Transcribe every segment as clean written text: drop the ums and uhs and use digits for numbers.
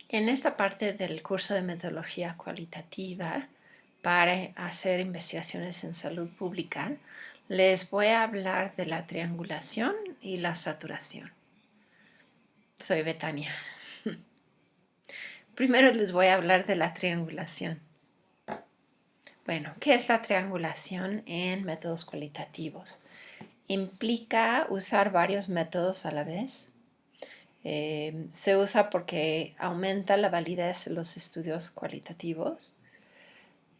En esta parte del curso de metodología cualitativa para hacer investigaciones en salud pública, les voy a hablar de la triangulación y la saturación. Soy Betania. Primero les voy a hablar de la triangulación. Bueno, ¿qué es la triangulación en métodos cualitativos? Implica usar varios métodos a la vez. Se usa porque aumenta la validez de los estudios cualitativos,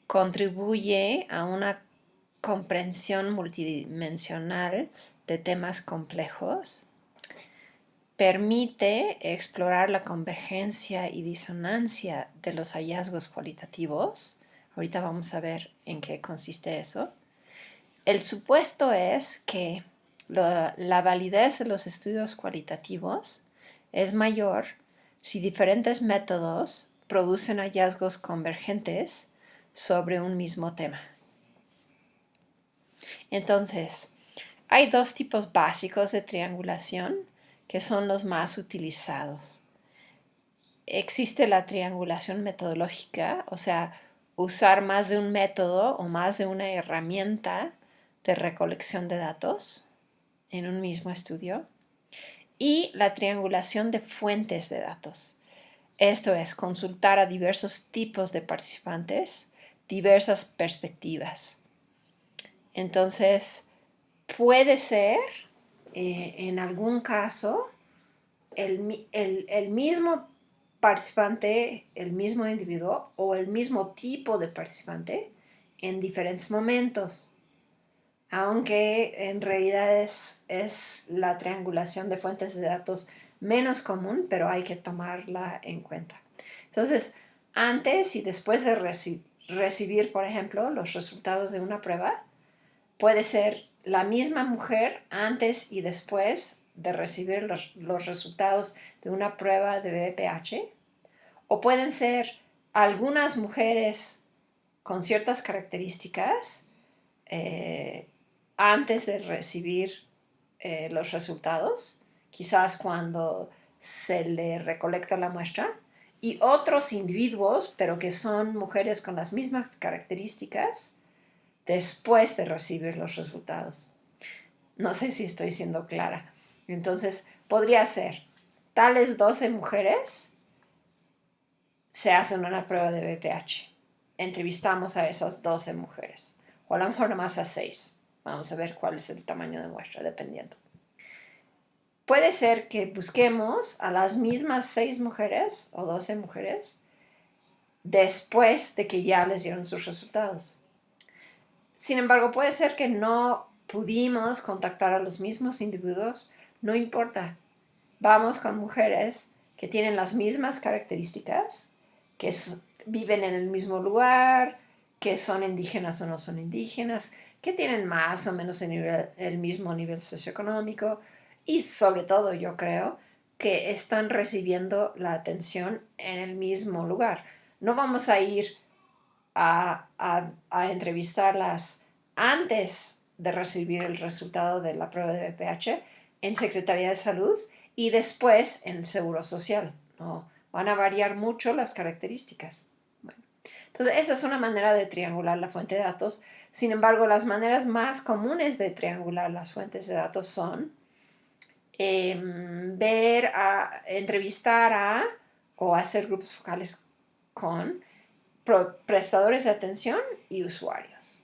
contribuye a una comprensión multidimensional de temas complejos, permite explorar la convergencia y disonancia de los hallazgos cualitativos. Ahorita vamos a ver en qué consiste eso. El supuesto es que la validez de los estudios cualitativos es mayor si diferentes métodos producen hallazgos convergentes sobre un mismo tema. Entonces, hay dos tipos básicos de triangulación que son los más utilizados. Existe la triangulación metodológica, o sea, usar más de un método o más de una herramienta de recolección de datos en un mismo estudio, y la triangulación de fuentes de datos. Esto es consultar a diversos tipos de participantes, diversas perspectivas. Entonces, puede ser, en algún caso, el mismo participante, el mismo individuo o el mismo tipo de participante en diferentes momentos, aunque en realidad es la triangulación de fuentes de datos menos común, pero hay que tomarla en cuenta. Entonces, antes y después de recibir, por ejemplo, los resultados de una prueba, puede ser la misma mujer antes y después de recibir los resultados de una prueba de BPH, o pueden ser algunas mujeres con ciertas características antes de recibir los resultados, quizás cuando se le recolecta la muestra, y otros individuos, pero que son mujeres con las mismas características, después de recibir los resultados. No sé si estoy siendo clara. Entonces, podría ser, tales 12 mujeres se hacen una prueba de BPH. Entrevistamos a esas 12 mujeres, o a lo mejor nomás a 6. Vamos a ver cuál es el tamaño de muestra, dependiendo. Puede ser que busquemos a las mismas 6 mujeres o 12 mujeres después de que ya les dieron sus resultados. Sin embargo, puede ser que no pudimos contactar a los mismos individuos, no importa. Vamos con mujeres que tienen las mismas características, que viven en el mismo lugar, que son indígenas o no son indígenas, que tienen más o menos el mismo nivel socioeconómico y sobre todo yo creo que están recibiendo la atención en el mismo lugar. No vamos a ir a entrevistarlas antes de recibir el resultado de la prueba de BPH en Secretaría de Salud y después en el Seguro Social. ¿No? Van a variar mucho las características. Bueno, entonces, esa es una manera de triangular la fuente de datos. Sin embargo, las maneras más comunes de triangular las fuentes de datos son entrevistar a o hacer grupos focales con prestadores de atención y usuarios,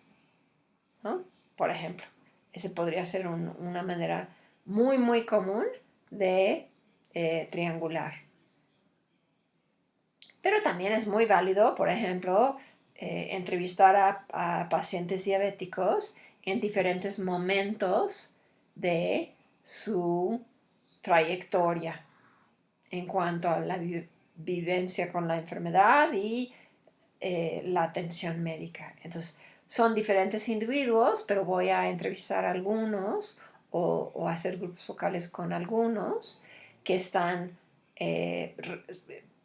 ¿no? Por ejemplo, ese podría ser una manera muy, muy común de triangular. Pero también es muy válido, por ejemplo, entrevistar a pacientes diabéticos en diferentes momentos de su trayectoria en cuanto a la vivencia con la enfermedad y la atención médica. Entonces, son diferentes individuos, pero voy a entrevistar a algunos o hacer grupos focales con algunos que están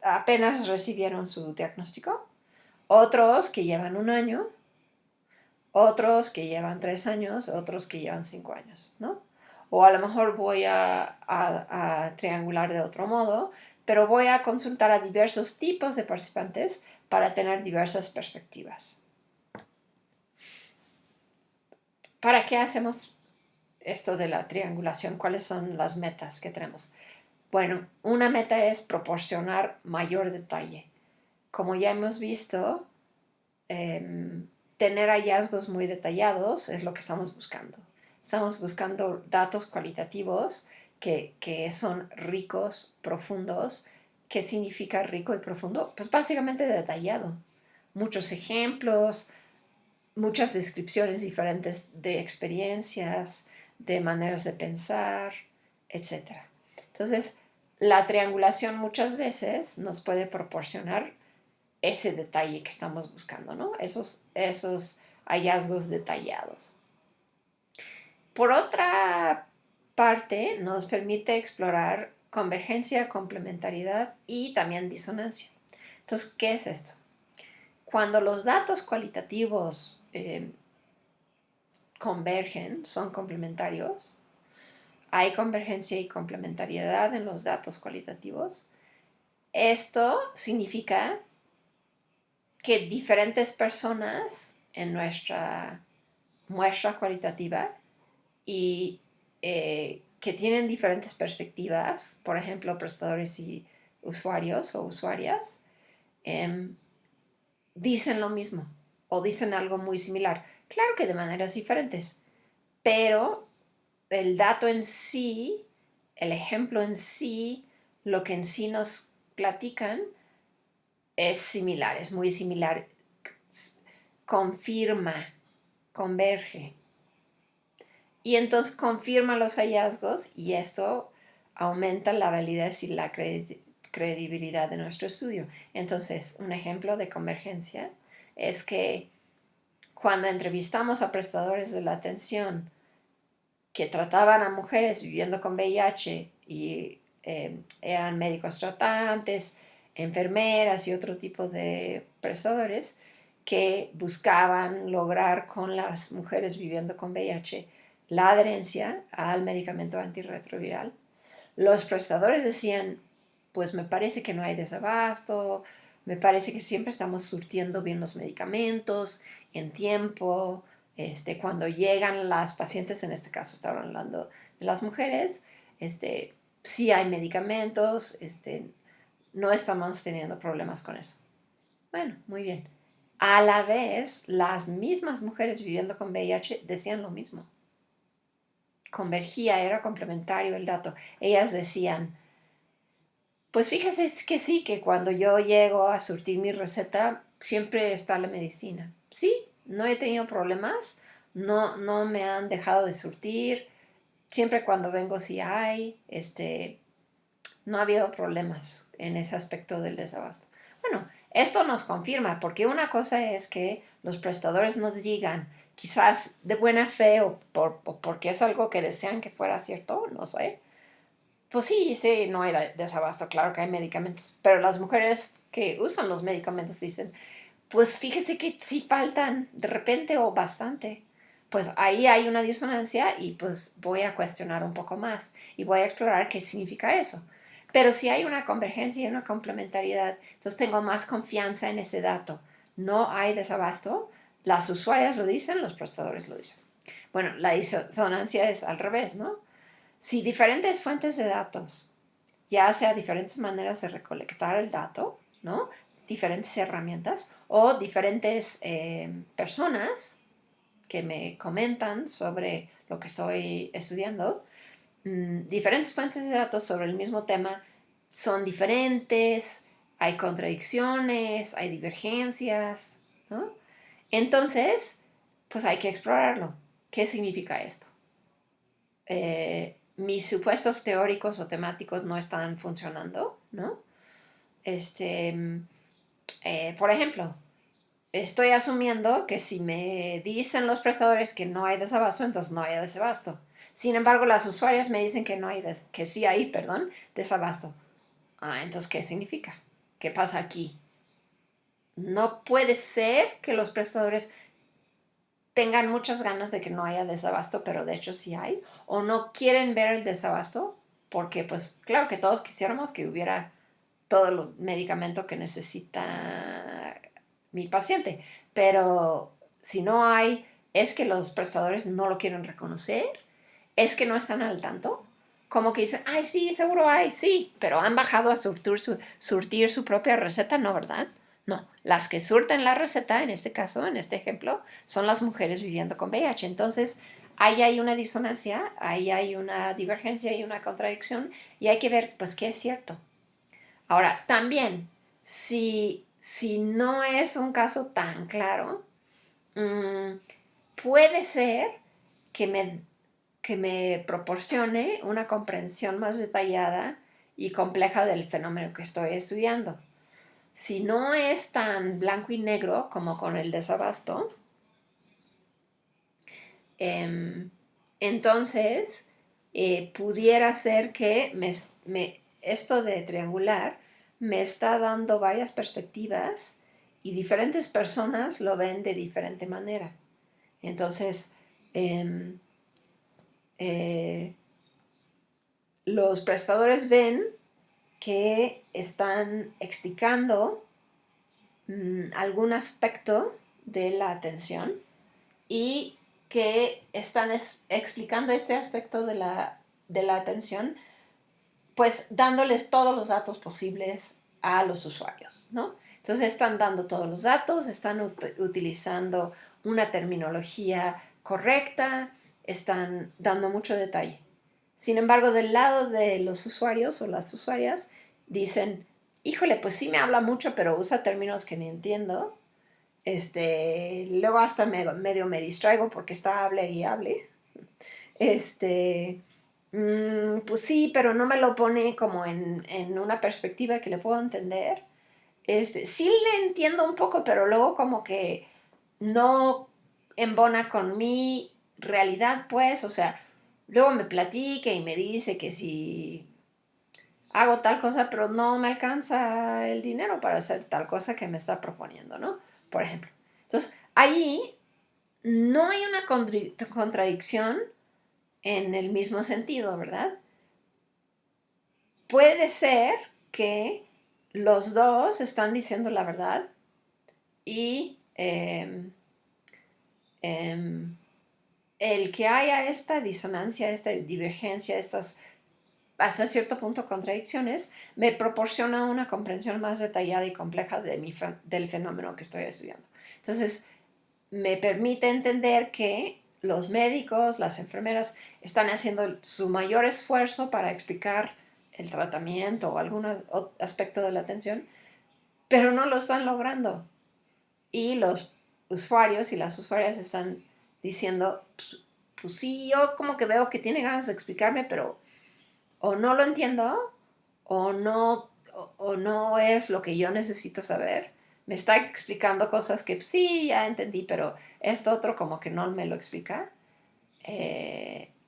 apenas recibieron su diagnóstico, otros que llevan 1 año, otros que llevan 3 años, otros que llevan 5 años, ¿no? O a lo mejor voy a triangular de otro modo, pero voy a consultar a diversos tipos de participantes para tener diversas perspectivas. ¿Para qué hacemos esto de la triangulación? ¿Cuáles son las metas que tenemos? Bueno, una meta es proporcionar mayor detalle. Como ya hemos visto, tener hallazgos muy detallados es lo que estamos buscando. Estamos buscando datos cualitativos que son ricos, profundos. ¿Qué significa rico y profundo? Pues básicamente detallado. Muchos ejemplos, muchas descripciones diferentes de experiencias, de maneras de pensar, etc. Entonces, la triangulación muchas veces nos puede proporcionar ese detalle que estamos buscando, ¿no? Esos hallazgos detallados. Por otra parte, nos permite explorar convergencia, complementariedad y también disonancia. Entonces, ¿qué es esto? Cuando los datos cualitativos convergen, son complementarios, hay convergencia y complementariedad en los datos cualitativos. Esto significa que diferentes personas en nuestra muestra cualitativa y que tienen diferentes perspectivas, por ejemplo, prestadores y usuarios o usuarias, dicen lo mismo o dicen algo muy similar. Claro que de maneras diferentes, pero el dato en sí, el ejemplo en sí, lo que en sí nos platican es similar, es muy similar, confirma, converge. Y entonces confirma los hallazgos y esto aumenta la validez y la credibilidad de nuestro estudio. Entonces, un ejemplo de convergencia es que cuando entrevistamos a prestadores de la atención que trataban a mujeres viviendo con VIH y eran médicos tratantes, enfermeras y otro tipo de prestadores que buscaban lograr con las mujeres viviendo con VIH la adherencia al medicamento antirretroviral, los prestadores decían, pues me parece que no hay desabasto, me parece que siempre estamos surtiendo bien los medicamentos en tiempo, cuando llegan las pacientes, en este caso estaba hablando de las mujeres, sí hay medicamentos, no estamos teniendo problemas con eso. Bueno, muy bien. A la vez, las mismas mujeres viviendo con VIH decían lo mismo. Convergía, era complementario el dato. Ellas decían, pues fíjese que sí, que cuando yo llego a surtir mi receta, siempre está la medicina. Sí, no he tenido problemas, no me han dejado de surtir, siempre cuando vengo sí hay, no ha habido problemas en ese aspecto del desabasto. Bueno, esto nos confirma, porque una cosa es que los prestadores nos digan, quizás de buena fe o porque es algo que desean que fuera cierto, no sé. Pues sí, sí, no hay desabasto, claro que hay medicamentos, pero las mujeres que usan los medicamentos dicen, pues fíjese que sí faltan de repente o bastante. Pues ahí hay una disonancia y pues voy a cuestionar un poco más y voy a explorar qué significa eso. Pero si hay una convergencia y una complementariedad, entonces tengo más confianza en ese dato. No hay desabasto, las usuarias lo dicen, los prestadores lo dicen. Bueno, la disonancia es al revés, ¿no? Si diferentes fuentes de datos, ya sea diferentes maneras de recolectar el dato, ¿no? Diferentes herramientas o diferentes personas que me comentan sobre lo que estoy estudiando, diferentes fuentes de datos sobre el mismo tema son diferentes, hay contradicciones, hay divergencias, ¿no? Entonces, pues hay que explorarlo. ¿Qué significa esto? Mis supuestos teóricos o temáticos no están funcionando, ¿no? Por ejemplo, estoy asumiendo que si me dicen los prestadores que no hay desabasto, entonces no hay desabasto. Sin embargo, las usuarias me dicen que no hay, que sí hay, perdón, desabasto. Entonces, ¿qué significa? ¿Qué pasa aquí? No puede ser que los prestadores tengan muchas ganas de que no haya desabasto, pero de hecho sí hay, o no quieren ver el desabasto, porque pues claro que todos quisiéramos que hubiera todo el medicamento que necesita mi paciente. Pero si no hay, es que los prestadores no lo quieren reconocer, es que no están al tanto. Como que dicen, ay, sí, seguro hay, sí, pero han bajado a surtir su propia receta, ¿no, verdad? No, las que surten la receta, en este caso, en este ejemplo, son las mujeres viviendo con VIH. Entonces, ahí hay una disonancia, ahí hay una divergencia y una contradicción, y hay que ver, pues, qué es cierto. Ahora, también, si no es un caso tan claro, puede ser que me proporcione una comprensión más detallada y compleja del fenómeno que estoy estudiando. Si no es tan blanco y negro como con el desabasto, entonces pudiera ser que esto de triangular me está dando varias perspectivas y diferentes personas lo ven de diferente manera. Entonces, los prestadores ven que están explicando algún aspecto de la atención y que están explicando este aspecto de la atención, pues dándoles todos los datos posibles a los usuarios, ¿no? Entonces están dando todos los datos, están utilizando una terminología correcta, están dando mucho detalle. Sin embargo, del lado de los usuarios o las usuarias, dicen, híjole, pues sí me habla mucho, pero usa términos que ni entiendo. Luego hasta medio me distraigo porque está hable y hable. Pues sí, pero no me lo pone como en una perspectiva que le puedo entender. Sí le entiendo un poco, pero luego como que no embona con mi realidad, pues, o sea, luego me platica y me dice que si hago tal cosa, pero no me alcanza el dinero para hacer tal cosa que me está proponiendo, ¿no? Por ejemplo. Entonces, ahí no hay una contradicción en el mismo sentido, ¿verdad? Puede ser que los dos están diciendo la verdad y el que haya esta disonancia, esta divergencia, estas hasta cierto punto contradicciones, me proporciona una comprensión más detallada y compleja del fenómeno que estoy estudiando. Entonces, me permite entender que los médicos, las enfermeras, están haciendo su mayor esfuerzo para explicar el tratamiento o algún aspecto de la atención, pero no lo están logrando. Y los usuarios y las usuarias están diciendo, pues sí, yo como que veo que tiene ganas de explicarme, pero o no lo entiendo o no es lo que yo necesito saber. Me está explicando cosas que sí, ya entendí, pero esto otro como que no me lo explica.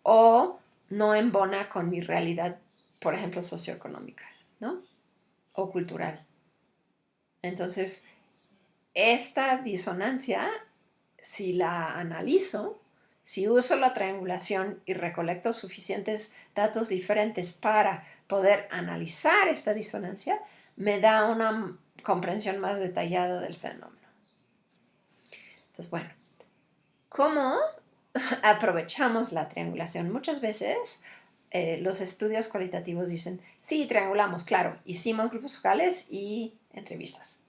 O no embona con mi realidad, por ejemplo, socioeconómica, ¿no? O cultural. Entonces, esta disonancia, si la analizo, si uso la triangulación y recolecto suficientes datos diferentes para poder analizar esta disonancia, me da una comprensión más detallada del fenómeno. Entonces, bueno, ¿cómo aprovechamos la triangulación? Muchas veces los estudios cualitativos dicen, sí, triangulamos, claro, hicimos grupos focales y entrevistas.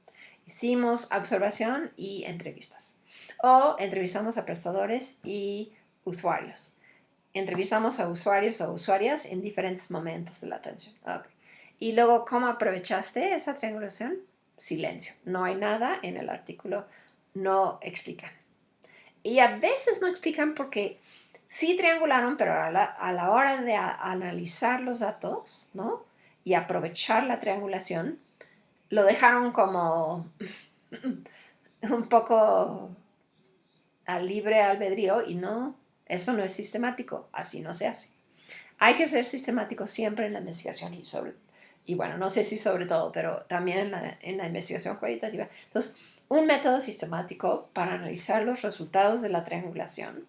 Hicimos observación y entrevistas. O entrevistamos a prestadores y usuarios. Entrevistamos a usuarios o usuarias en diferentes momentos de la atención. Okay. Y luego, ¿cómo aprovechaste esa triangulación? Silencio. No hay nada en el artículo. No explican. Y a veces no explican porque sí triangularon, pero a la hora de analizar los datos, ¿no? Y aprovechar la triangulación, lo dejaron como un poco a libre albedrío y no, eso no es sistemático, así no se hace. Hay que ser sistemático siempre en la investigación y bueno, no sé si sobre todo, pero también en la investigación cualitativa. Entonces, un método sistemático para analizar los resultados de la triangulación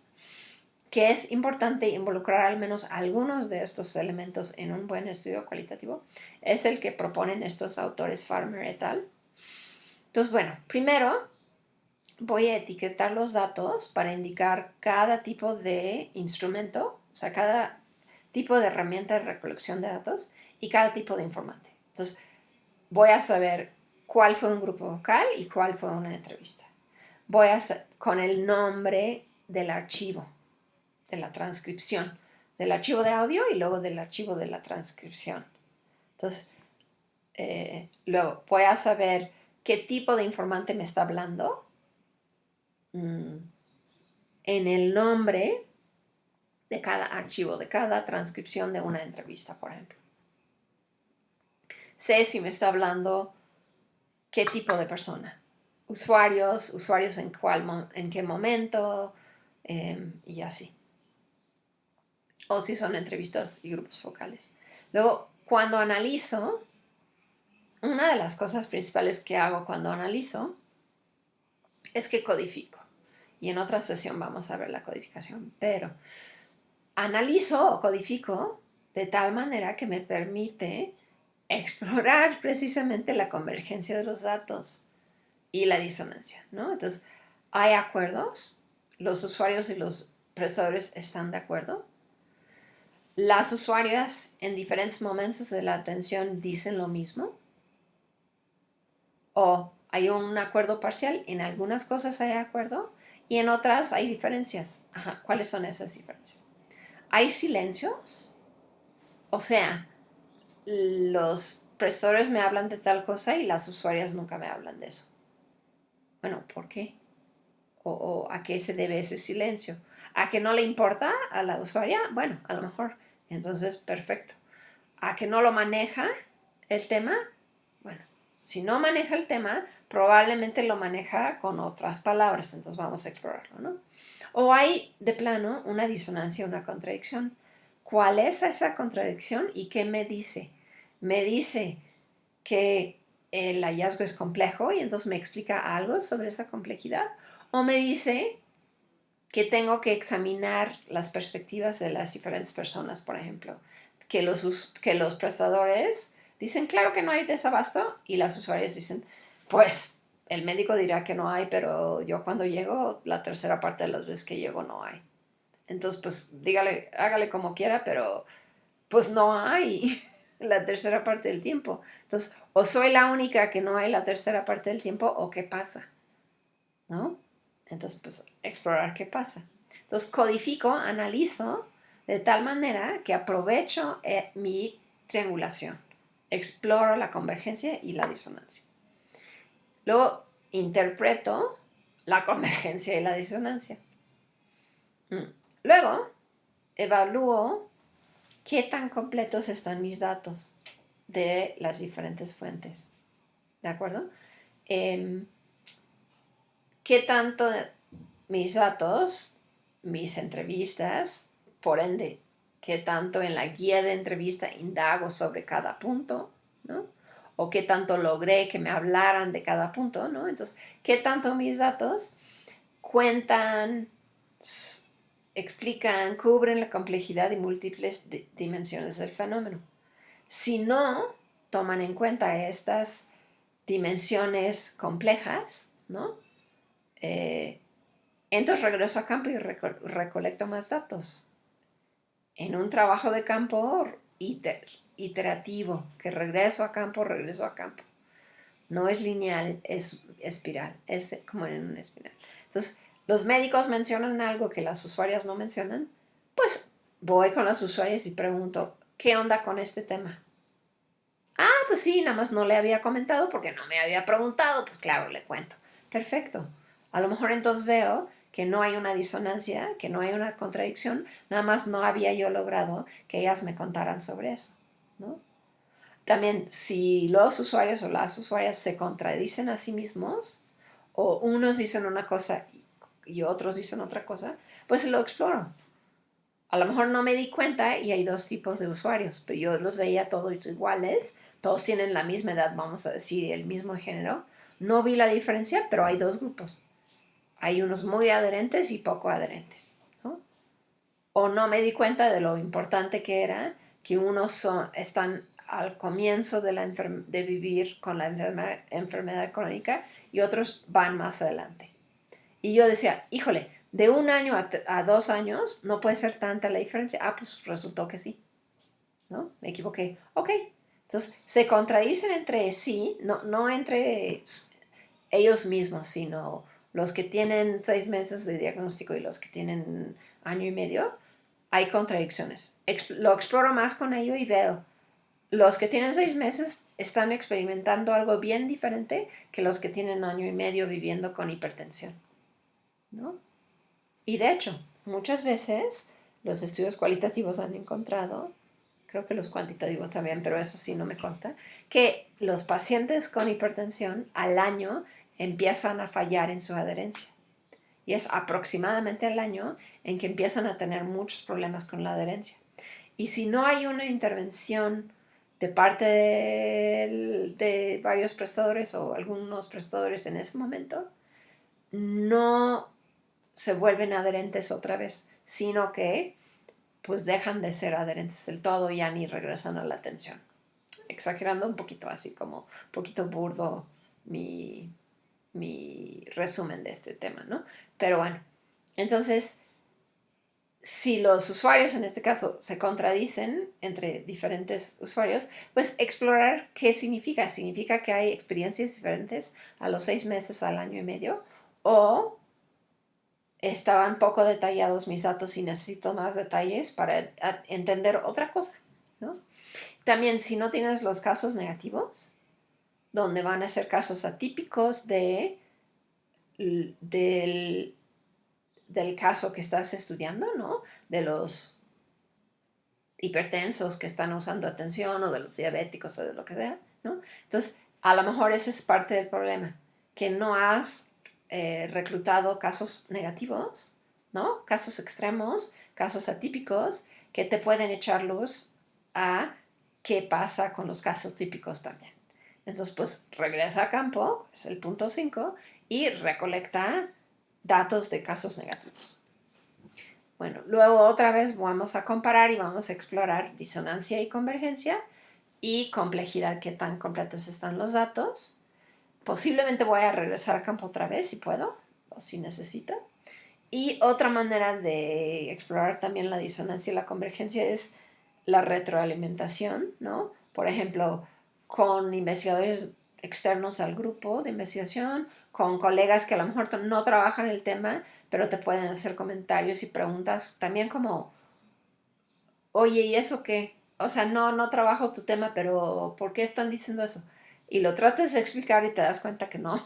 que es importante involucrar al menos algunos de estos elementos en un buen estudio cualitativo, es el que proponen estos autores Farmer et al. Entonces, bueno, primero voy a etiquetar los datos para indicar cada tipo de instrumento, o sea, cada tipo de herramienta de recolección de datos y cada tipo de informante. Entonces, voy a saber cuál fue un grupo vocal y cuál fue una entrevista. Voy a hacer con el nombre del archivo, de la transcripción, del archivo de audio y luego del archivo de la transcripción. Entonces, luego voy a saber qué tipo de informante me está hablando en el nombre de cada archivo, de cada transcripción de una entrevista, por ejemplo. Sé si me está hablando qué tipo de persona. Usuarios en qué momento, y así. O si son entrevistas y grupos focales. Luego, cuando analizo, una de las cosas principales que hago cuando analizo es que codifico. Y en otra sesión vamos a ver la codificación. Pero analizo o codifico de tal manera que me permite explorar precisamente la convergencia de los datos y la disonancia, ¿no? Entonces, hay acuerdos, los usuarios y los prestadores están de acuerdo. Las usuarias en diferentes momentos de la atención dicen lo mismo. O hay un acuerdo parcial, en algunas cosas hay acuerdo y en otras hay diferencias. Ajá, ¿cuáles son esas diferencias? Hay silencios, o sea, los prestadores me hablan de tal cosa y las usuarias nunca me hablan de eso. Bueno, ¿por qué? O a qué se debe ese silencio. ¿A que no le importa a la usuaria? Bueno, a lo mejor. Entonces, perfecto. ¿A que no lo maneja el tema? Bueno, si no maneja el tema, probablemente lo maneja con otras palabras. Entonces vamos a explorarlo, ¿no? O hay de plano una disonancia, una contradicción. ¿Cuál es esa contradicción y qué me dice? Me dice que el hallazgo es complejo y entonces me explica algo sobre esa complejidad. O me dice que tengo que examinar las perspectivas de las diferentes personas, por ejemplo, que los prestadores dicen, claro que no hay desabasto, y las usuarias dicen, pues el médico dirá que no hay, pero yo cuando llego, la tercera parte de las veces que llego no hay. Entonces, pues dígale, hágale como quiera, pero pues no hay la tercera parte del tiempo. Entonces, o soy la única que no hay la tercera parte del tiempo, o qué pasa, ¿no? Entonces, pues explorar qué pasa. Entonces, codifico, analizo de tal manera que aprovecho mi triangulación. Exploro la convergencia y la disonancia. Luego, interpreto la convergencia y la disonancia. Luego, evalúo qué tan completos están mis datos de las diferentes fuentes. ¿De acuerdo? ¿Qué tanto mis datos, mis entrevistas, por ende, qué tanto en la guía de entrevista indago sobre cada punto, ¿no? O qué tanto logré que me hablaran de cada punto, ¿no? Entonces, ¿qué tanto mis datos cuentan, explican, cubren la complejidad y múltiples dimensiones del fenómeno? Si no toman en cuenta estas dimensiones complejas, ¿no? Entonces regreso a campo y recolecto más datos. En un trabajo de campo iterativo, que regreso a campo. No es lineal, es espiral, es como en una espiral. Entonces, los médicos mencionan algo que las usuarias no mencionan, pues voy con las usuarias y pregunto, ¿qué onda con este tema? Ah, pues sí, nada más no le había comentado porque no me había preguntado, pues claro, le cuento. Perfecto. A lo mejor entonces veo que no hay una disonancia, que no hay una contradicción, nada más no había yo logrado que ellas me contaran sobre eso, ¿no? También, si los usuarios o las usuarias se contradicen a sí mismos, o unos dicen una cosa y otros dicen otra cosa, pues lo exploro. A lo mejor no me di cuenta y hay dos tipos de usuarios, pero yo los veía todos iguales, todos tienen la misma edad, vamos a decir, el mismo género. No vi la diferencia, pero hay dos grupos. Hay unos muy adherentes y poco adherentes, ¿no? o no me di cuenta de lo importante que era que unos están al comienzo de vivir con la enfermedad crónica y otros van más adelante. Y yo decía, híjole, de 1 año a 2 años no puede ser tanta la diferencia. Ah, pues resultó que sí, ¿no? Me equivoqué. Ok. Entonces, se contradicen entre sí, no entre ellos mismos, sino los que tienen 6 meses de diagnóstico y los que tienen año y medio, hay contradicciones. Lo exploro más con ello y veo, los que tienen 6 meses están experimentando algo bien diferente que los que tienen año y medio viviendo con hipertensión, ¿no? Y de hecho, muchas veces los estudios cualitativos han encontrado, creo que los cuantitativos también, pero eso sí no me consta, que los pacientes con hipertensión al año empiezan a fallar en su adherencia. Y es aproximadamente al año en que empiezan a tener muchos problemas con la adherencia. Y si no hay una intervención de parte de varios prestadores o algunos prestadores en ese momento, no se vuelven adherentes otra vez, sino que pues dejan de ser adherentes del todo, ya ni regresan a la atención. Exagerando un poquito, así como un poquito burdo mi resumen de este tema, ¿no? Pero bueno, entonces, si los usuarios en este caso se contradicen entre diferentes usuarios, pues explorar qué significa. ¿Significa que hay experiencias diferentes a los 6 meses, al año y medio? ¿O estaban poco detallados mis datos y necesito más detalles para entender otra cosa, ¿no? También, si no tienes los casos negativos, donde van a ser casos atípicos del, del caso que estás estudiando, ¿no? De los hipertensos que están usando atención o de los diabéticos o de lo que sea, ¿no? Entonces, a lo mejor ese es parte del problema, que no has reclutado casos negativos, ¿no? Casos extremos, casos atípicos que te pueden echar luz a qué pasa con los casos típicos también. Entonces, pues regresa a campo, es el punto 5, y recolecta datos de casos negativos. Bueno, luego otra vez vamos a comparar y vamos a explorar disonancia y convergencia y complejidad, qué tan completos están los datos. Posiblemente voy a regresar a campo otra vez si puedo o si necesito. Y otra manera de explorar también la disonancia y la convergencia es la retroalimentación, ¿no? Por ejemplo, con investigadores externos al grupo de investigación, con colegas que a lo mejor no trabajan el tema, pero te pueden hacer comentarios y preguntas también como, oye, ¿y eso qué? O sea, no trabajo tu tema, pero ¿por qué están diciendo eso? Y lo tratas de explicar y te das cuenta que no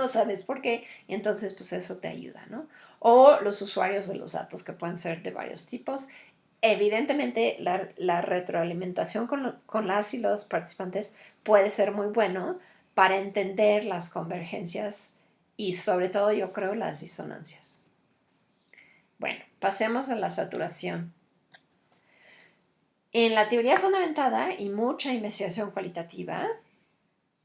sabes por qué, y entonces pues eso te ayuda, ¿no? O los usuarios de los datos, que pueden ser de varios tipos. Evidentemente, la retroalimentación con las y los participantes puede ser muy bueno para entender las convergencias y sobre todo, yo creo, las disonancias. Bueno, pasemos a la saturación. En la teoría fundamentada y mucha investigación cualitativa,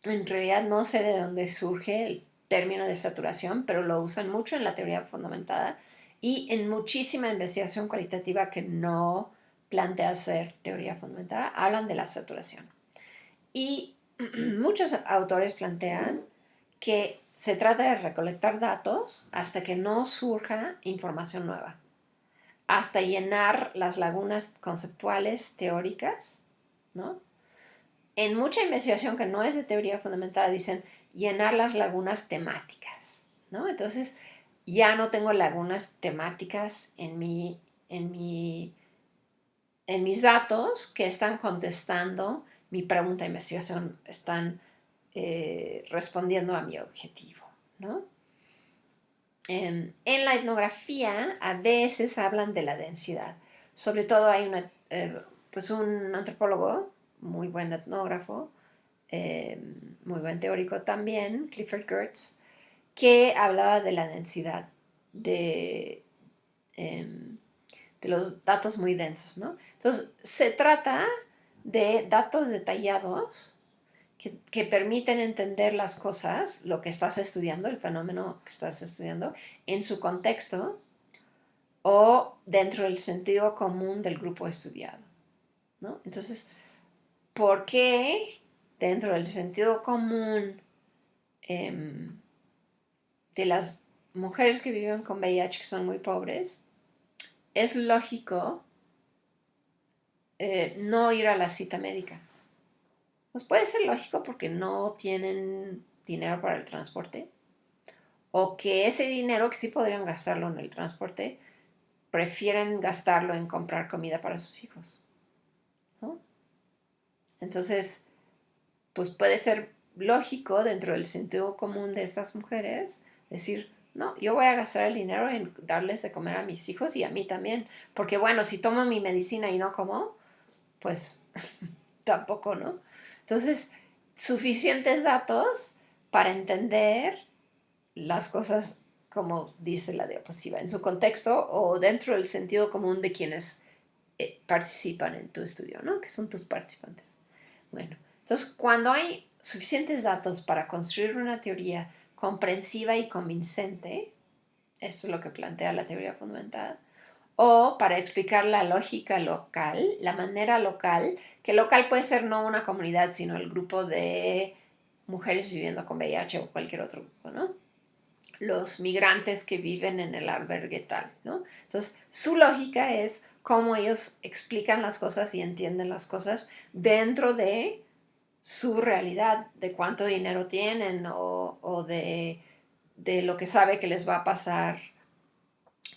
en realidad no sé de dónde surge el término de saturación, pero lo usan mucho en la teoría fundamentada y en muchísima investigación cualitativa que no plantea ser teoría fundamentada, hablan de la saturación. Y muchos autores plantean que se trata de recolectar datos hasta que no surja información nueva, hasta llenar las lagunas conceptuales teóricas, ¿no? En mucha investigación que no es de teoría fundamentada dicen llenar las lagunas temáticas, ¿no? Entonces ya no tengo lagunas temáticas en mis datos que están contestando mi pregunta de investigación, están respondiendo a mi objetivo, ¿no? En la etnografía a veces hablan de la densidad. Sobre todo hay pues un antropólogo, muy buen etnógrafo, muy buen teórico también, Clifford Geertz, que hablaba de la densidad de, de los datos muy densos, ¿no? Entonces, se trata de datos detallados que permiten entender las cosas, lo que estás estudiando, el fenómeno que estás estudiando, en su contexto, o dentro del sentido común del grupo estudiado, ¿no? Entonces, ¿por qué dentro del sentido común eh, de las mujeres que viven con VIH, que son muy pobres, es lógico no ir a la cita médica? Pues puede ser lógico porque no tienen dinero para el transporte, o que ese dinero que sí podrían gastarlo en el transporte, prefieren gastarlo en comprar comida para sus hijos, ¿no? Entonces, pues puede ser lógico dentro del sentido común de estas mujeres decir, no, yo voy a gastar el dinero en darles de comer a mis hijos y a mí también, porque bueno, si tomo mi medicina y no como, pues tampoco, ¿no? Entonces, suficientes datos para entender las cosas como dice la diapositiva, en su contexto o dentro del sentido común de quienes participan en tu estudio, ¿no? Que son tus participantes. Bueno, entonces cuando hay suficientes datos para construir una teoría comprensiva y convincente, esto es lo que plantea la teoría fundamental, o para explicar la lógica local, la manera local, que local puede ser no una comunidad, sino el grupo de mujeres viviendo con VIH o cualquier otro grupo, ¿no? Los migrantes que viven en el albergue tal, ¿no? Entonces, su lógica es cómo ellos explican las cosas y entienden las cosas dentro de su realidad, de cuánto dinero tienen o de lo que sabe que les va a pasar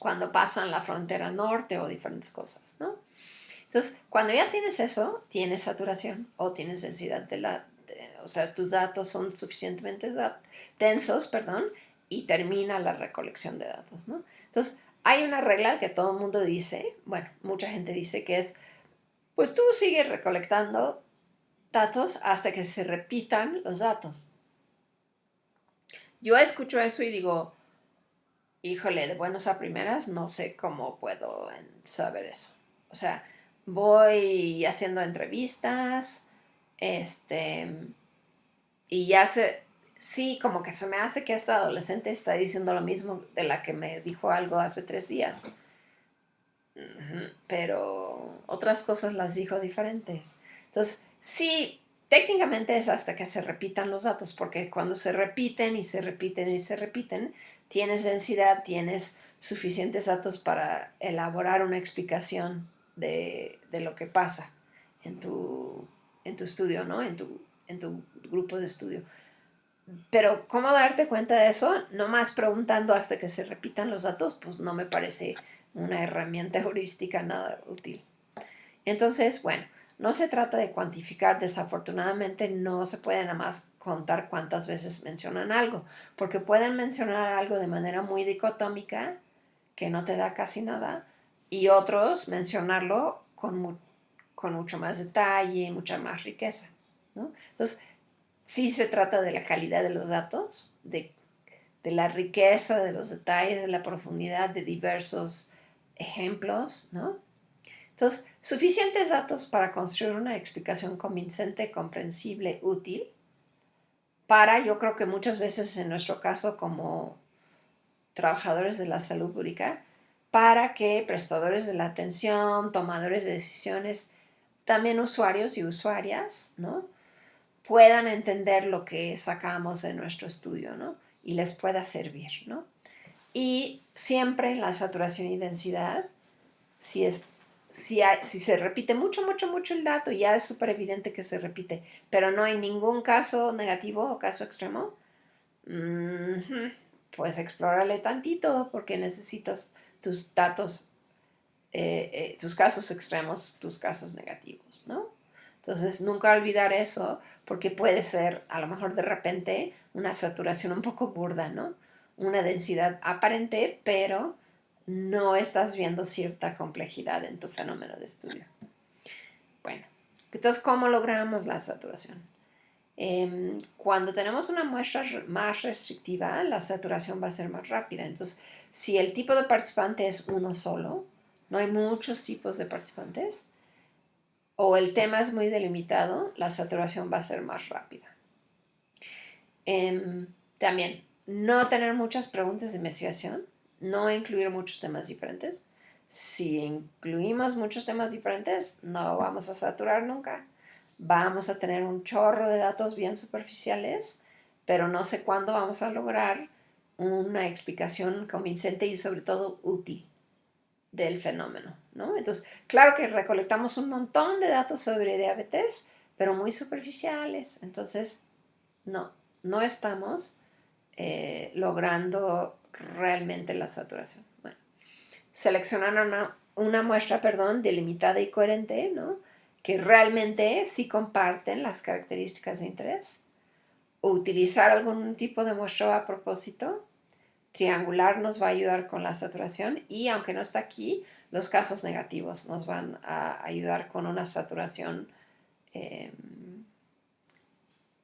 cuando pasan la frontera norte o diferentes cosas, ¿no? Entonces, cuando ya tienes eso, tienes saturación o tienes densidad o sea, tus datos son suficientemente densos, perdón, y termina la recolección de datos, ¿no? Entonces, hay una regla que todo el mundo dice, bueno, mucha gente dice que es, pues tú sigues recolectando datos hasta que se repitan los datos. Yo escucho eso y digo, híjole, de buenas a primeras, no sé cómo puedo saber eso. O sea, voy haciendo entrevistas, este, y ya sí, como que se me hace que esta adolescente está diciendo lo mismo de la que me dijo algo hace 3 días. Pero otras cosas las dijo diferentes. Entonces, sí, técnicamente es hasta que se repitan los datos, porque cuando se repiten y se repiten y se repiten, tienes densidad, tienes suficientes datos para elaborar una explicación de lo que pasa en tu estudio, ¿no? En tu grupo de estudio. Pero ¿cómo darte cuenta de eso? Nomás preguntando hasta que se repitan los datos, pues no me parece una herramienta heurística nada útil. Entonces, bueno, no se trata de cuantificar, desafortunadamente no se puede nada más contar cuántas veces mencionan algo, porque pueden mencionar algo de manera muy dicotómica, que no te da casi nada, y otros mencionarlo con mucho más detalle, mucha más riqueza, ¿no? Entonces, sí se trata de la calidad de los datos, de la riqueza de los detalles, de la profundidad de diversos ejemplos, ¿no? Entonces, suficientes datos para construir una explicación convincente, comprensible, útil, para, yo creo que muchas veces en nuestro caso como trabajadores de la salud pública, para que prestadores de la atención, tomadores de decisiones, también usuarios y usuarias, ¿no? Puedan entender lo que sacamos de nuestro estudio, ¿no? Y les pueda servir, ¿no? Y siempre la saturación y densidad, si, es, si se repite mucho, mucho, mucho el dato, ya es súper evidente que se repite, pero no hay ningún caso negativo o caso extremo, pues explórale tantito porque necesitas tus datos, tus casos extremos, tus casos negativos, ¿no? Entonces, nunca olvidar eso, porque puede ser, a lo mejor de repente, una saturación un poco burda, ¿no? Una densidad aparente, pero no estás viendo cierta complejidad en tu fenómeno de estudio. Bueno, entonces, ¿cómo logramos la saturación? Cuando tenemos una muestra más restrictiva, la saturación va a ser más rápida. Entonces, si el tipo de participante es uno solo, no hay muchos tipos de participantes, o el tema es muy delimitado, la saturación va a ser más rápida. También, no tener muchas preguntas de investigación, no incluir muchos temas diferentes, Si incluimos muchos temas diferentes, no vamos a saturar nunca. Vamos a tener un chorro de datos bien superficiales, pero no sé cuándo vamos a lograr una explicación convincente y sobre todo útil del fenómeno, ¿no? Entonces, claro que recolectamos un montón de datos sobre diabetes, pero muy superficiales. Entonces, no estamos logrando realmente la saturación. Bueno, seleccionar una muestra, perdón, delimitada y coherente, ¿no? Que realmente sí comparten las características de interés. O utilizar algún tipo de muestreo a propósito. Triangular nos va a ayudar con la saturación y aunque no está aquí, los casos negativos nos van a ayudar con una saturación eh,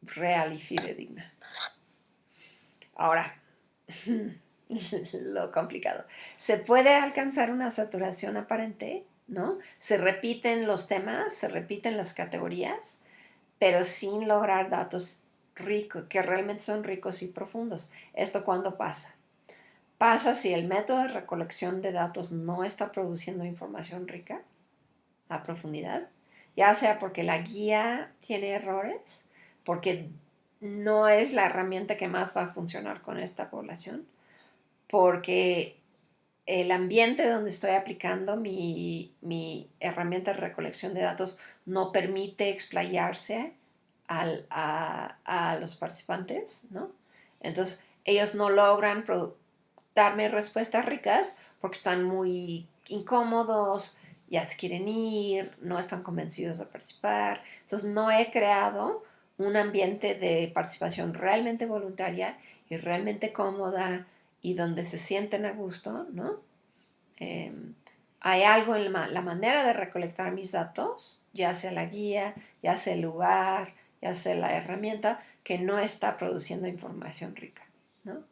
real y fidedigna. Ahora, lo complicado. Se puede alcanzar una saturación aparente, ¿no? Se repiten los temas, se repiten las categorías, pero sin lograr datos ricos, que realmente son ricos y profundos. ¿Esto cuándo pasa? Pasa si el método de recolección de datos no está produciendo información rica a profundidad, ya sea porque la guía tiene errores, porque no es la herramienta que más va a funcionar con esta población, porque el ambiente donde estoy aplicando mi herramienta de recolección de datos no permite explayarse a los participantes, ¿no? Entonces, ellos no logran darme respuestas ricas porque están muy incómodos, ya se quieren ir, no están convencidos de participar. Entonces, no he creado un ambiente de participación realmente voluntaria y realmente cómoda y donde se sienten a gusto, ¿no? Eh, hay algo en la manera de recolectar mis datos, ya sea la guía, ya sea el lugar, ya sea la herramienta, que no está produciendo información rica, ¿no?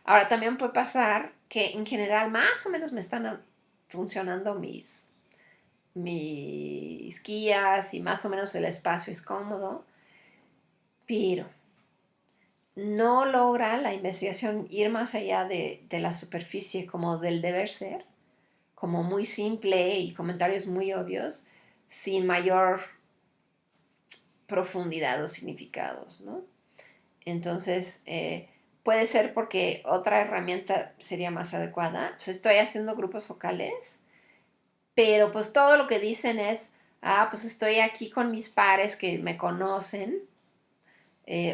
Ahora también puede pasar que en general más o menos me están funcionando mis guías y más o menos el espacio es cómodo, pero no logra la investigación ir más allá de la superficie como del deber ser, como muy simple y comentarios muy obvios, sin mayor profundidad o significados, ¿no? Entonces, puede ser porque otra herramienta sería más adecuada. O sea, estoy haciendo grupos focales, pero pues todo lo que dicen es, pues estoy aquí con mis pares que me conocen,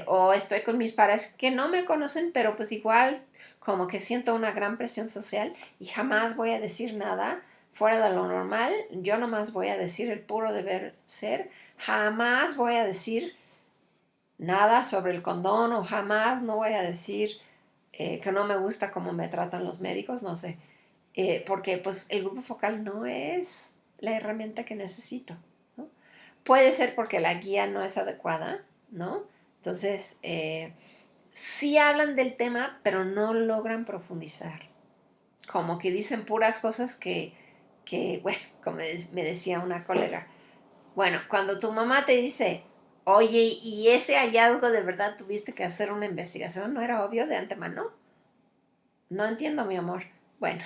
o estoy con mis pares que no me conocen, pero pues igual como que siento una gran presión social y jamás voy a decir nada fuera de lo normal. Yo nomás voy a decir el puro deber ser. Jamás voy a decir nada sobre el condón o jamás no voy a decir que no me gusta cómo me tratan los médicos, no sé. Porque pues el grupo focal no es la herramienta que necesito, ¿no? Puede ser porque la guía no es adecuada, ¿no? Entonces, sí hablan del tema, pero no logran profundizar. Como que dicen puras cosas que bueno, como me decía una colega, bueno, cuando tu mamá te dice, oye, ¿y ese hallazgo de verdad tuviste que hacer una investigación? ¿No era obvio de antemano? No entiendo, mi amor. Bueno,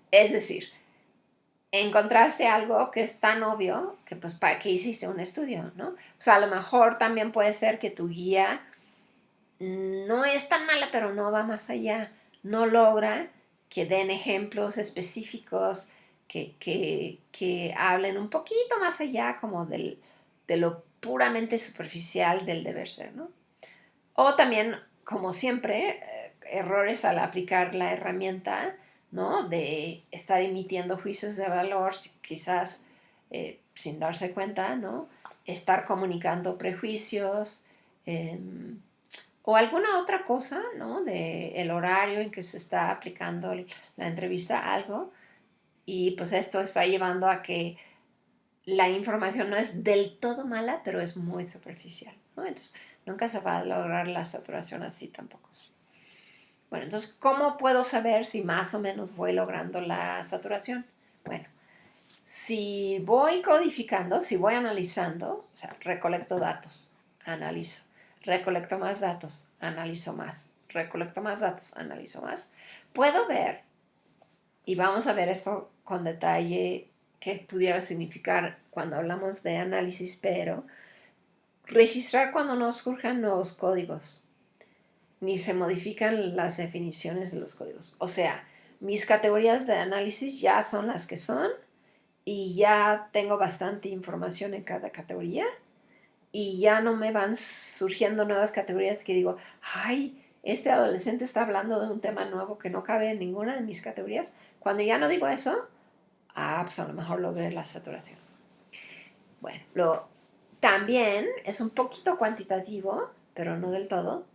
es decir, encontraste algo que es tan obvio que pues para qué hiciste un estudio, ¿no? O sea, a lo mejor también puede ser que tu guía no es tan mala, pero no va más allá. No logra que den ejemplos específicos que hablen un poquito más allá como de lo puramente superficial del deber ser, ¿no? O también, como siempre, errores al aplicar la herramienta, ¿no? De estar emitiendo juicios de valor, quizás sin darse cuenta, ¿no? Estar comunicando prejuicios, eh, o alguna otra cosa, ¿no? De el horario en que se está aplicando la entrevista, algo. Y pues esto está llevando a que la información no es del todo mala, pero es muy superficial, ¿no? Entonces, nunca se va a lograr la saturación así tampoco. Bueno, entonces, ¿cómo puedo saber si más o menos voy logrando la saturación? Bueno, si voy codificando, si voy analizando, o sea, recolecto datos, analizo, recolecto más datos, analizo más, recolecto más datos, analizo más, puedo ver, y vamos a ver esto con detalle qué pudiera significar cuando hablamos de análisis, pero registrar cuando nos surjan nuevos códigos, ni se modifican las definiciones de los códigos. O sea, mis categorías de análisis ya son las que son y ya tengo bastante información en cada categoría y ya no me van surgiendo nuevas categorías que digo, ay, este adolescente está hablando de un tema nuevo que no cabe en ninguna de mis categorías. Cuando ya no digo eso, pues a lo mejor logré la saturación. Bueno, también es un poquito cuantitativo, pero no del todo,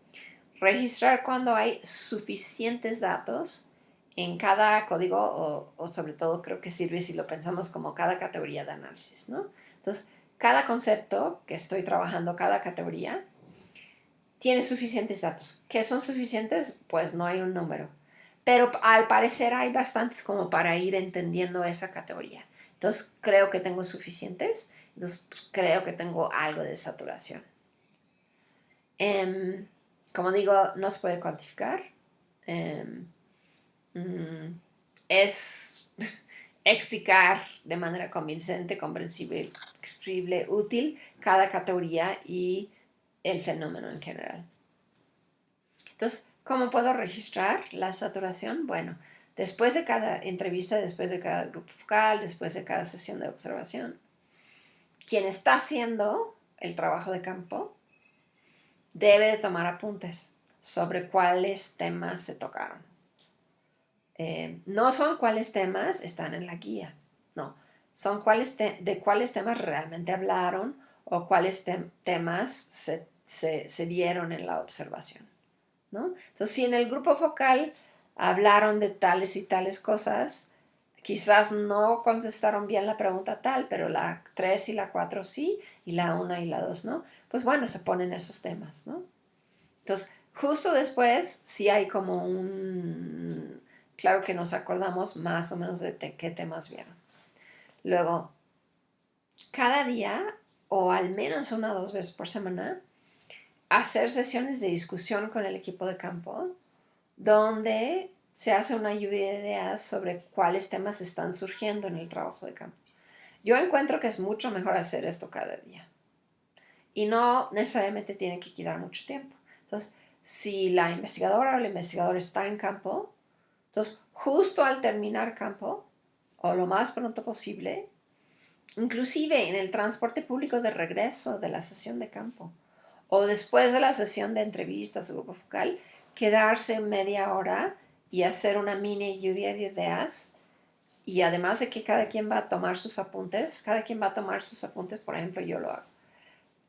registrar cuando hay suficientes datos en cada código o sobre todo creo que sirve si lo pensamos como cada categoría de análisis, ¿no? Entonces, cada concepto que estoy trabajando, cada categoría, tiene suficientes datos. ¿Qué son suficientes? Pues no hay un número. Pero al parecer hay bastantes como para ir entendiendo esa categoría. Entonces, creo que tengo suficientes. Entonces, pues, creo que tengo algo de saturación. Como digo, no se puede cuantificar. Es explicar de manera convincente, comprensible, útil cada categoría y el fenómeno en general. Entonces, ¿cómo puedo registrar la saturación? Bueno, después de cada entrevista, después de cada grupo focal, después de cada sesión de observación, quien está haciendo el trabajo de campo debe de tomar apuntes sobre cuáles temas se tocaron. No son cuáles temas están en la guía, no, son de cuáles temas realmente hablaron o cuáles temas se dieron en la observación, ¿no? Entonces, si en el grupo focal hablaron de tales y tales cosas, quizás no contestaron bien la pregunta tal, pero la 3 y la 4 sí, y la 1 y la 2 no, pues bueno, se ponen esos temas, ¿no? Entonces, justo después sí hay como claro que nos acordamos más o menos de qué temas vieron. Luego, cada día, o al menos 1 o 2 veces por semana, hacer sesiones de discusión con el equipo de campo, donde se hace una lluvia de ideas sobre cuáles temas están surgiendo en el trabajo de campo. Yo encuentro que es mucho mejor hacer esto cada día. Y no necesariamente tiene que quitar mucho tiempo. Entonces, si la investigadora o el investigador está en campo, entonces justo al terminar campo, o lo más pronto posible, inclusive en el transporte público de regreso de la sesión de campo, o después de la sesión de entrevistas o grupo focal, quedarse media hora y hacer una mini lluvia de ideas. Y además de que cada quien va a tomar sus apuntes, por ejemplo, yo lo hago.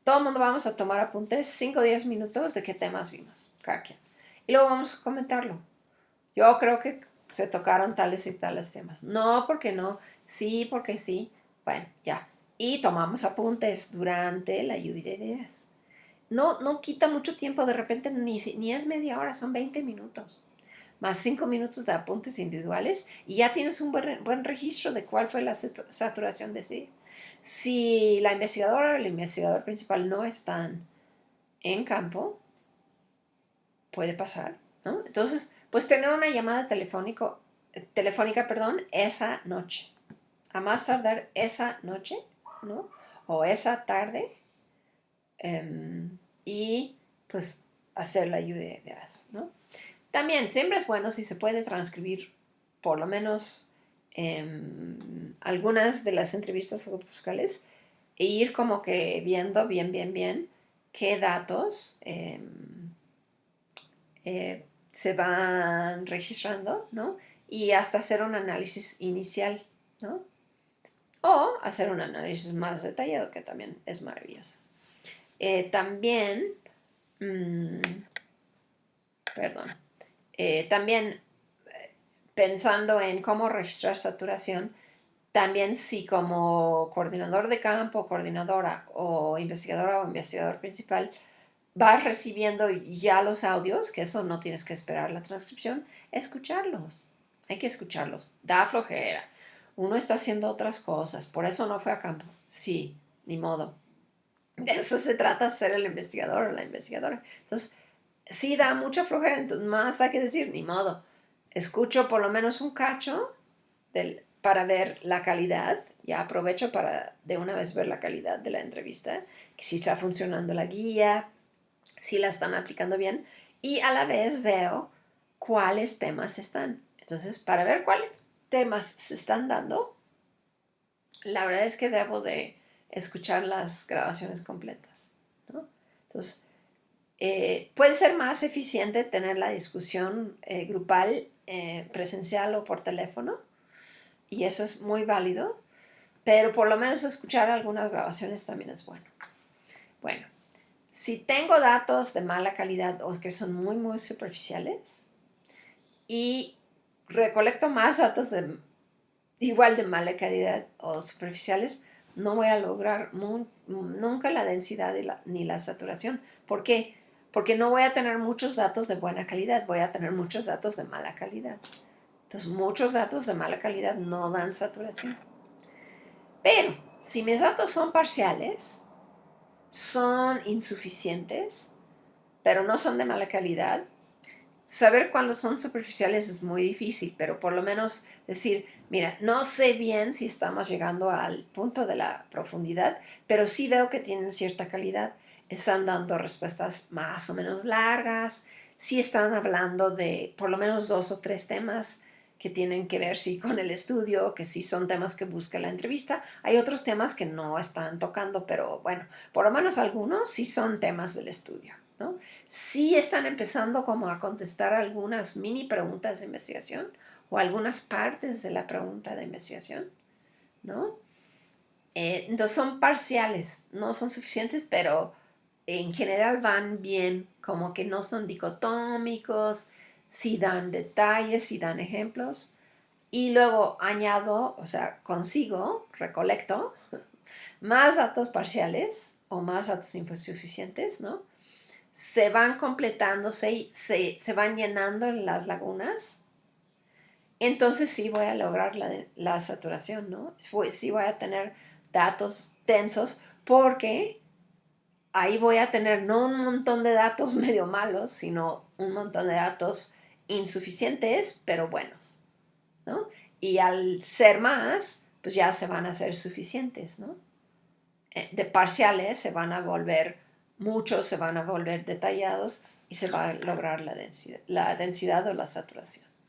Todo el mundo vamos a tomar apuntes, 5 o 10 minutos de qué temas vimos, cada quien. Y luego vamos a comentarlo. Yo creo que se tocaron tales y tales temas. No, porque no. Sí, porque sí. Bueno, ya. Y tomamos apuntes durante la lluvia de ideas. No quita mucho tiempo, de repente ni es media hora, son 20 minutos. Más 5 minutos de apuntes individuales y ya tienes un buen registro de cuál fue la saturación de ese día. Si la investigadora o el investigador principal no están en campo, puede pasar, ¿no? Entonces, pues tener una llamada telefónica, esa noche. A más tardar esa noche, ¿no? O esa tarde. Y pues hacer la lluvia de ideas, ¿no? También siempre es bueno si se puede transcribir por lo menos algunas de las entrevistas vocales e ir como que viendo bien qué datos se van registrando, ¿no? Y hasta hacer un análisis inicial, ¿no? O hacer un análisis más detallado, que también es maravilloso. También, también pensando en cómo registrar saturación, también si como coordinador de campo, coordinadora o investigador principal, vas recibiendo ya los audios, que eso no tienes que esperar la transcripción, escucharlos. Hay que escucharlos. Da flojera. Uno está haciendo otras cosas, por eso no fue a campo. Sí, ni modo. De eso se trata ser el investigador o la investigadora. Entonces, sí da mucha flojera, entonces más hay que decir, ni modo. Escucho por lo menos un cacho para ver la calidad. Ya aprovecho para de una vez ver la calidad de la entrevista, que si está funcionando la guía, si la están aplicando bien, y a la vez veo cuáles temas están. Entonces, para ver cuáles temas se están dando, la verdad es que debo de escuchar las grabaciones completas, ¿no? Entonces, puede ser más eficiente tener la discusión grupal, presencial o por teléfono, y eso es muy válido, pero por lo menos escuchar algunas grabaciones también es bueno. Bueno, si tengo datos de mala calidad o que son muy, muy superficiales y recolecto más datos de igual de mala calidad o superficiales, no voy a lograr nunca la densidad ni la saturación. ¿Por qué? Porque no voy a tener muchos datos de buena calidad, voy a tener muchos datos de mala calidad. Entonces, muchos datos de mala calidad no dan saturación. Pero, si mis datos son parciales, son insuficientes, pero no son de mala calidad, saber cuándo son superficiales es muy difícil, pero por lo menos decir, mira, no sé bien si estamos llegando al punto de la profundidad, pero sí veo que tienen cierta calidad. Están dando respuestas más o menos largas, sí están hablando de por lo menos 2 o 3 temas que tienen que ver sí con el estudio, que sí son temas que busca la entrevista. Hay otros temas que no están tocando, pero bueno, por lo menos algunos sí son temas del estudio, ¿no? Sí están empezando como a contestar algunas mini preguntas de investigación o algunas partes de la pregunta de investigación, ¿no? Entonces son parciales, no son suficientes, pero en general van bien, como que no son dicotómicos, sí dan detalles, sí dan ejemplos. Y luego añado, o sea, consigo, recolecto más datos parciales o más datos insuficientes, ¿no? Se van completando, se van llenando en las lagunas, entonces sí voy a lograr la saturación, ¿no? Sí voy a tener datos densos porque ahí voy a tener no un montón de datos medio malos, sino un montón de datos insuficientes, pero buenos, ¿no? Y al ser más, pues ya se van a hacer suficientes, ¿no? De parciales se van a volver muchos, se van a volver detallados y se va a lograr la densidad o la saturación.